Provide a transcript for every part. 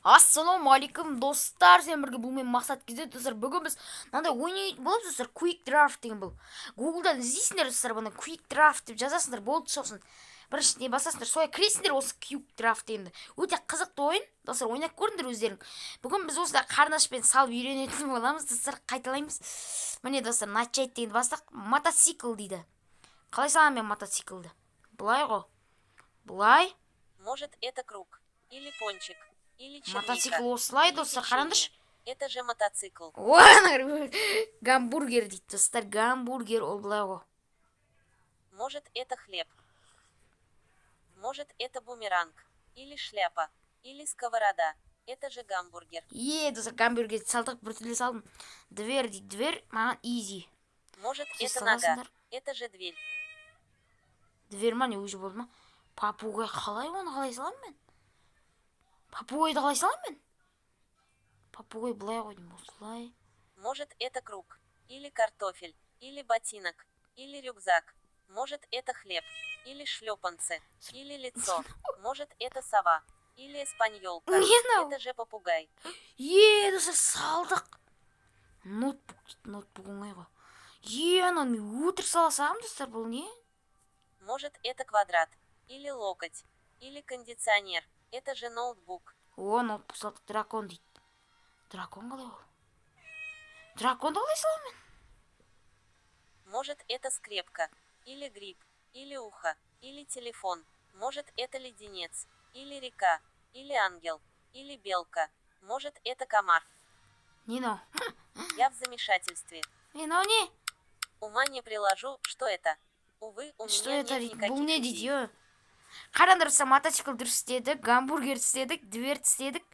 Ассалаумағалейкум достар, сен бірге бұл мен мақсат кезде достар. Бүгін біз мынандай ойнайтын боламыз достар. Quick Draft деген бұл. Google'дан іздейсіңдер достар, бұны Quick Draft деп жазасыңдар, болды сосын. Біріншіден басасыңдар, солай кіресіңдер осы Quick Draft дегенді. Өте қызықты ойын, достар, ойнап көріңдер өздерің. Бүгін біз осыда қарындашпен салып үйренетін боламыз, достар, қайталаймыз. Міне достар, начать дегенді бастық. Мотоцикл дейді. Қалай салам мен мотоциклді? Бұлай ғой. Бұлай. Может, это круг или пончик. Или черника. Мотоцикл осылай достар, қараңдаршы. Это же мотоцикл. Гамбургер дейді достар, гамбургер ол былай ғой. Может, это хлеб. Может, это бумеранг. Или шляпа. Или сковорода. Это же гамбургер. Достар, гамбургер салдық, бір түрлі салдым. Дверь дейді, дверь маған изи. Может, это нога. Это же дверь. Дверь ма не өзі болды ма? Папугай қалай оны қалай салам мен? Папугайды қалай салам мен? Папугай былай ғой деймін, осылай. Может, это круг. Или картофель. Или ботинок. Или рюкзак. Может, это хлеб. Или шлепанцы. Или лицо. Может, это сова. Или эспаньолка. Это же попугай. Достар, салдық. Ноутбук дейді, ноутбук оңай ғой. Ананы мен өтірік сала салам достар, бұл не? Может, это квадрат. Или локоть. Или кондиционер. Это же ноутбук. Ноутбук салдық, дракон дейді. Дракон қалай ол? Драконды қалай салам мен? Может, это скрепка. Или гриб. Или ухо. Или телефон. Может, это леденец. Или река. Или ангел. Или белка. Может, это комар. Не. Я в замешательстве. Не. Ума не приложу, что это. Увы, у меня нет никаких бұл не идей. дейді? Қарандырса, мотоцикл дұрыс істедік, гамбургер істедік, дверь істедік,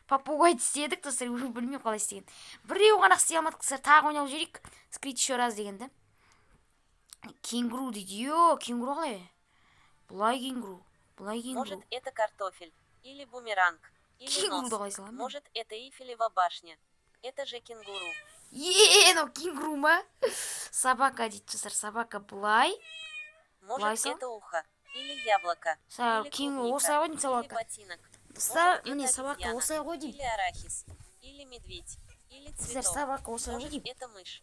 попугай істедік, достар, уже білмей қалай істеген. Біреу ғана істей алмадық, достар, тағы ойнап жүрейік. Скрит еще раз дегенді. Кенгуру дейді. Кенгуру қалай? Бұлай кенгуру. Может, это картофель. Или бумеранг. Или нос. Может, это Эйфелева башня. Это же кенгуру. Кенгуру ма? Собака дейді, достар, собака бұлай. Может, это ухо. Или яблоко. Или клубника. Или ботинок. Достар, міне собака осылай ғой деймін. Или арахис. Или медведь. Или цветок. Собака осылай ғой Может, деймін. это мышь.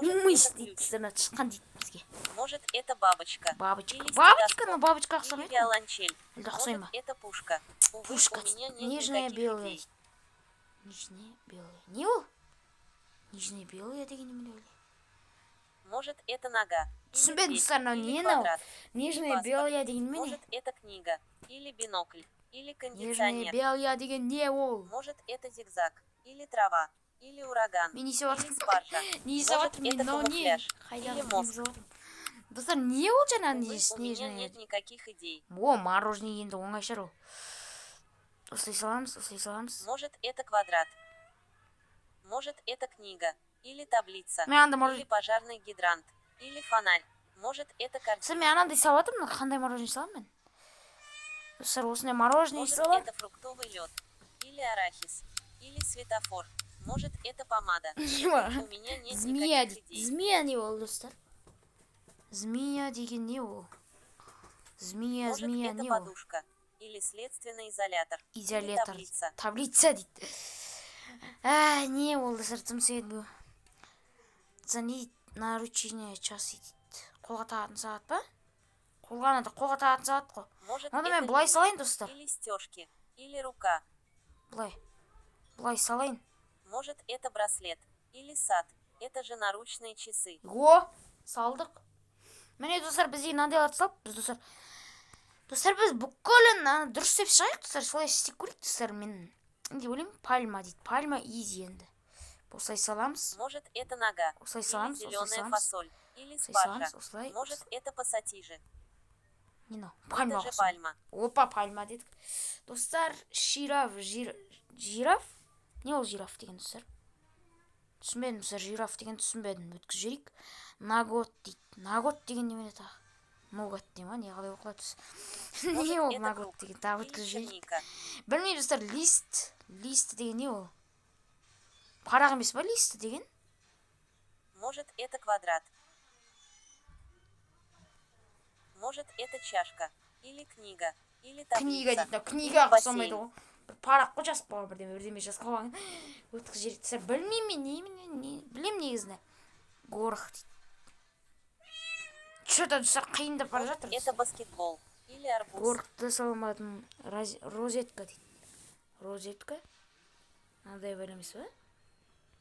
Мышь дейді, шыққан дейді бізге. Может, это бабочка. Бабочка, но бабочка Или виолончель. Может, это пушка. Пушка. Нижняя белая. Нижняя белая. Не ол? Нижняя белая деген неме ойлай. Может, это нога. Түсінбедім, достар, не нау? Нижняя белая деген неме? Может, это книга. Или бинокль. Или Нижняя кондиционер. белая деген не ол? Может, это зигзаг. Или трава. Или ураган. Или спаржа. Может, это камуфляж. Или мозг. Достар, не ол жаңа у меня нет никаких идей. Мороженое енді оңай шығар ол. Осылай саламыз. Может, это квадрат. Может, это книга. Или таблица. Или пожарный гидрант. Или фонарь. Может, это картина. Мен анандай салып жатырмын, қандай мороженое салам мен? Достар, осындай мороженое салам. Может, это фруктовый лед. Или арахис. Или светофор. Может, это помада. У меня нет никаких идей. Змея не ол, достар? Змея деген не ол? Змея Может, не это ол? подушка. Или следственный изолятор. Изолятор. Или таблица. Таблица дейді. Не ол, достар, тым сет бұл. Звонить наручение часы дейді. Қолға тағатын сағат па? Қолға тағатын сағат қой. Онда мен бұлай салайын, достар. Или стежки. Или рука. Бұлай салайын. Может, это браслет. Или сад. Это же наручные часы. Салдық. Міне, достар, бізге мынандайларды салып, достар, біз бүкілін дұрыс деп шығайық, достар, солай істеп көрейік, достар, мен не ойлаймын, пальма дейді. Пальма изи енді. Осылай саламыз. Может, это нога. Осылай саламыз. Или зеленая фасоль. Или спаржа. Может, это пассатижи. Это же пальма. Опа, пальма дедік. Достар, жираф? Не ол жираф деген, достар? Түсінбедім, достар, жираф деген түсінбедім. Өткіз жерейік. Нагот дейді. Нагот деген немене тағы? Ногат дей ма? Не қалай оқылады? Не ол нагот деген? Тағы өткіз жерейік. Білмеймін, достар, лист. Лист деген не ол? Парақ емес па лист деген? Может, это квадрат. Может, это чашка. Или книга. Или таблица. Книга дейді. Книга қосылмайды ғой. бір парақ қой жазып қойған, бірдеме жазып қойған. Өтіқ жер достар, білмеймін мен, білем негізінде. Горох дейді. Что-то достар қиындап бара жатыр. Это баскетбол или арбуз. Горохты саламадым. Розетка дейді. Розетка? Мынандай бар емес па?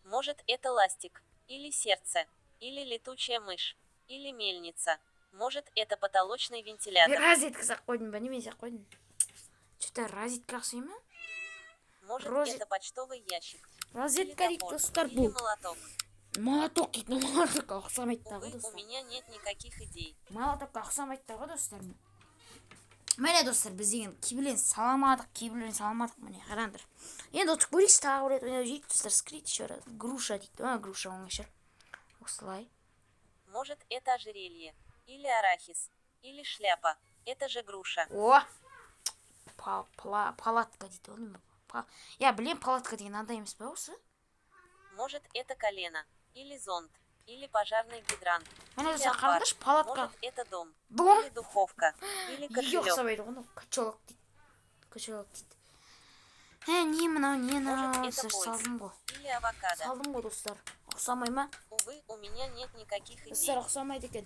Может, это ластик, или сердце, или летучая мышь, или мельница. Может, это потолочный вентилятор. Розетка сақ қойдым ба, немен сақ қойдым? Что-то розетка ұқсай ма? Может, это почтовый ящик. Розетка дейді достар, Или бұл. молоток. Молоток дейді, молотокқа ұқсамайды тағы Увы, у достар. меня нет никаких идей. Молотокқа ұқсамайды тағы достар. Міне достар, біз деген кейбірлерін саламадық, міне қараңдар. Енді ұтып көрейікші тағы бір рет ойнап жейік достар, скрит еще раз. Груша дейді, груша оңашыр. Осылай. Может, это ожерелье, или арахис, или шляпа. Это же груша. О! Палатка дейді, оны ма? Я білем, палатка деген андай емес па осы? Может, это колено, или зонт, или пожарный гидрант. Міне или достар, амбар. қараңдаршы, палатка. Может, это дом, Дом? или духовка, или Неге кошелек. ұқсамайды оны? Качалок дейді. Качалок дейді. Не мынау, не мынау, Может, это поезд, салдым ғой. или авокадо. Салдым ғой достар. Ұқсамай ма? Увы, у меня нет никаких идей. Достар, ұқсамайды екен.